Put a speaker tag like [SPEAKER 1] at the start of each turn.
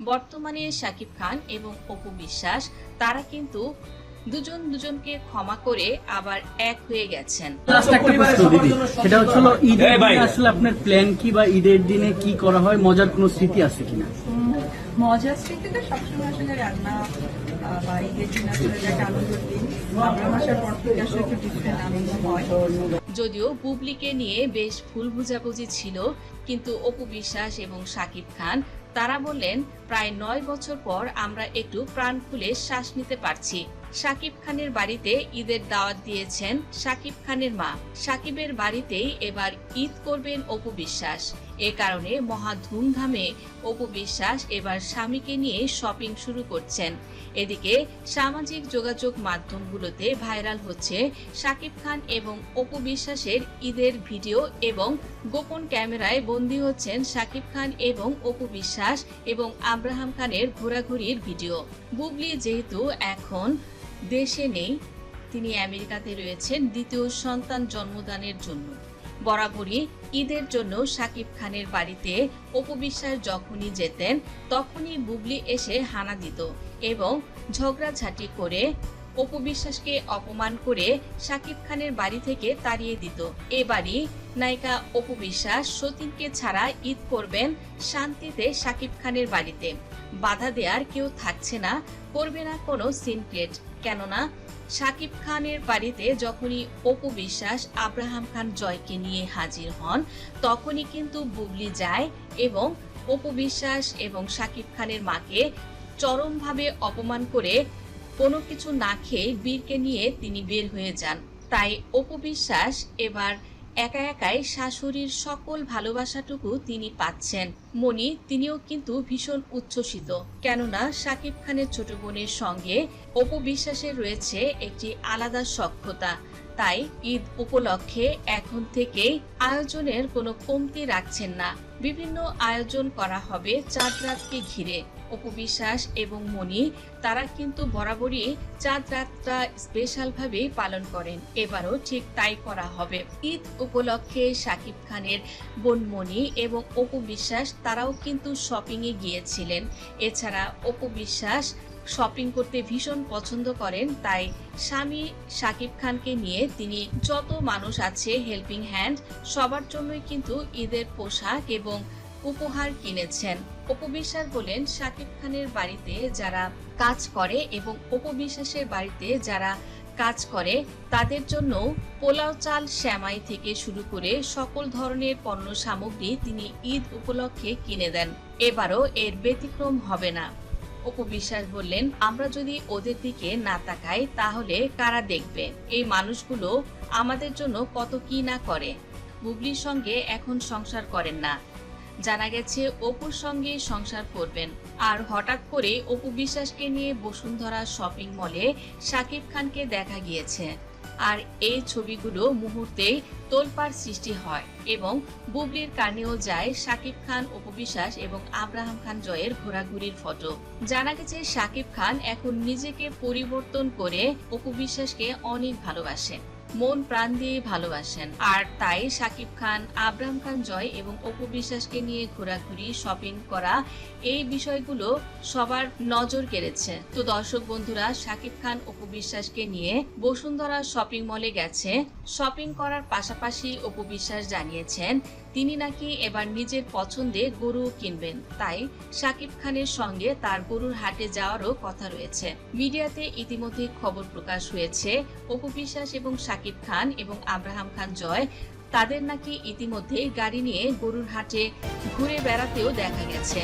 [SPEAKER 1] বর্তমানে শাকিব খান এবং অপু বিশ্বাস তারা কিন্তু দুজন দুজনকে ক্ষমা করে আবার এক হয়ে গেছেন।
[SPEAKER 2] সেটা হচ্ছিল ঈদের দিনে আসলে আপনার প্ল্যান কি, বা ঈদের দিনে কি করা হয়, মজার কোনো স্মৃতি আছে কিনা?
[SPEAKER 3] মজার স্মৃতিতে সবসময় আসলে রান্না বা ঈদের দিন আসলে একটা আনন্দের দিন। আমরা আসার পর থেকে আসলে একটু ডিফারেন্ট আনন্দ হয়।
[SPEAKER 1] যদিও বুবলিকে নিয়ে বেশ ভুল বুঝাবুঝি ছিল, কিন্তু অপু বিশ্বাস এবং শাকিব খান তারা বললেন প্রায় 9 বছর পর আমরা একটু প্রাণ খুলে শ্বাস নিতে পারছি। শাকিব খানের বাড়িতে ঈদের দাওয়াত দিয়েছেন শাকিব খানের মা। শাকিবের বাড়িতেই এবার ঈদ করবেন অপু বিশ্বাস। এ কারণে মহা ধুমধামে অপু বিশ্বাস এবার স্বামীকে নিয়ে শপিং শুরু করছেন। এদিকে সামাজিক যোগাযোগ মাধ্যমগুলোতে ভাইরাল হচ্ছে শাকিব খান এবং অপু বিশ্বাসের ঈদের ভিডিও এবং গোপন ক্যামেরায় বন্দী হচ্ছেন শাকিব খান এবং অপু বিশ্বাস এবং আব্রাহাম খানের ঘোরাঘুরির ভিডিও। বুবলি যেহেতু এখন দেশে নেই, তিনি আমেরিকাতে রয়েছেন দ্বিতীয় সন্তান জন্মদানের জন্য। বরাবরই ঈদের জন্য শাকিব খানের বাড়িতে অপু বিশ্বাস যখনই যেতেন তখনই বুবলি এসে হানা দিত এবং ঝগড়াঝাটি করে অপু বিশ্বাসকে অপমান করে শাকিব খানের বাড়ি থেকে তাড়িয়ে দিত। এবারই নায়িকা অপু বিশ্বাস সতীনকে ছাড়া ঈদ করবেন শান্তিতে শাকিব খানের বাড়িতে। বাধা দেওয়ার কেউ থাকছে না, করবে না কোনো সিনক্রেট। কেননা শাকিব খানের বাড়িতে যখনই অপু বিশ্বাস আব্রাহাম খান জয়কে নিয়ে হাজির হন তখনই কিন্তু বুবলি যায় এবং অপু বিশ্বাস এবং শাকিব খানের মাকে চরমভাবে অপমান করে কোনো কিছু না খেয়ে বীরকে নিয়ে তিনি বের হয়ে যান। তাই অপু বিশ্বাস এবার একা একাই শাশুড়ির সকল ভালোবাসাটুকু তিনি পাচ্ছেন। মনি তিনিও কিন্তু ভীষণ উচ্ছ্বসিত, কেননা শাকিব খানের ছোট বোনের সঙ্গে অপু বিশ্বাসের রয়েছে একটি আলাদা সখ্যতা। তাই ঈদ উপলক্ষে এখন থেকেই আয়োজনের কোনো কমতি রাখছেন না। বিভিন্ন আয়োজন করা হবে চাঁদ রাতকে ঘিরে। অপু বিশ্বাস এবং মনি তারা কিন্তু বরাবরই চাঁদ রাতটা স্পেশাল ভাবে পালন করেন, এবারও ঠিক তাই করা হবে। ঈদ উপলক্ষে শাকিব খানের বোন মনি এবং অপু বিশ্বাস তারাও কিন্তু শপিং এ গিয়েছিলেন। এছাড়া অপু বিশ্বাস শপিং করতে ভীষণ পছন্দ করেন, তাই স্বামী শাকিব খানকে নিয়ে তিনি যত মানুষ আছে হেল্পিং হ্যান্ড সবার জন্যই কিন্তু ঈদের পোশাক এবং উপহার কিনেছেন। অপু বিশ্বাস বলেন শাকিব খানের বাড়িতে যারা কাজ করে এবং অপু বিশ্বাসের বাড়িতে যারা কাজ করে তাদের জন্য পোলাও চাল, সেমাই থেকে শুরু করে সকল ধরনের পণ্য সামগ্রী তিনি ঈদ উপলক্ষে কিনে দেন। এবারও এর ব্যতিক্রম হবে না। অপু বিশ্বাস বললেন আমরা যদি ওদের দিকে না তাকাই তাহলে কারা দেখবে? এই মানুষগুলো আমাদের জন্য কত কি না করে। বুবলির সঙ্গে এখন সংসার করেন না, জানা গেছে অপুর সঙ্গে সংসার করবেন। আর হঠাৎ করে অপু বিশ্বাসকে নিয়ে বসুন্ধরা শপিং মলে শাকিব খানকে দেখা গিয়েছে। আর এই ছবিগুলো মুহূর্তেই তোলপাড় সৃষ্টি হয় এবং বুবলির কানেও যায় শাকিব খান, অপু বিশ্বাস এবং আব্রাহাম খান জয়ের ঘোরাঘুরির ফটো। জানা গেছে শাকিব খান এখন নিজেকে পরিবর্তন করে অপু বিশ্বাসকে অনেক ভালোবাসেন, মন প্রাণ দিয়ে ভালোবাসেন। আর তাই শাকিব খান, আব্রাহাম খান জয় এবং অপু বিশ্বাসকে নিয়ে ঘোরাঘুরি, শপিং করা, এই বিষয়গুলো সবার নজর কেড়েছে। তো দর্শক বন্ধুরা, শাকিব খান অপু বিশ্বাসকে নিয়ে বসুন্ধরা শপিং মলে গেছে। শপিং করার পাশাপাশি অপু বিশ্বাস জানিয়েছেন তিনি নাকি এবার নিজের পছন্দের গরু কিনবেন, তাই শাকিব খানের সঙ্গে তার গরুর হাটে যাওয়ারও কথা রয়েছে। মিডিয়াতে ইতিমধ্যে খবর প্রকাশ হয়েছে অপু বিশ্বাস এবং শাকিব খান এবং আব্রাহাম খান জয় তাদের নাকি ইতিমধ্যে গাড়ি নিয়ে গরুর হাটে ঘুরে বেড়াতেও দেখা গেছে।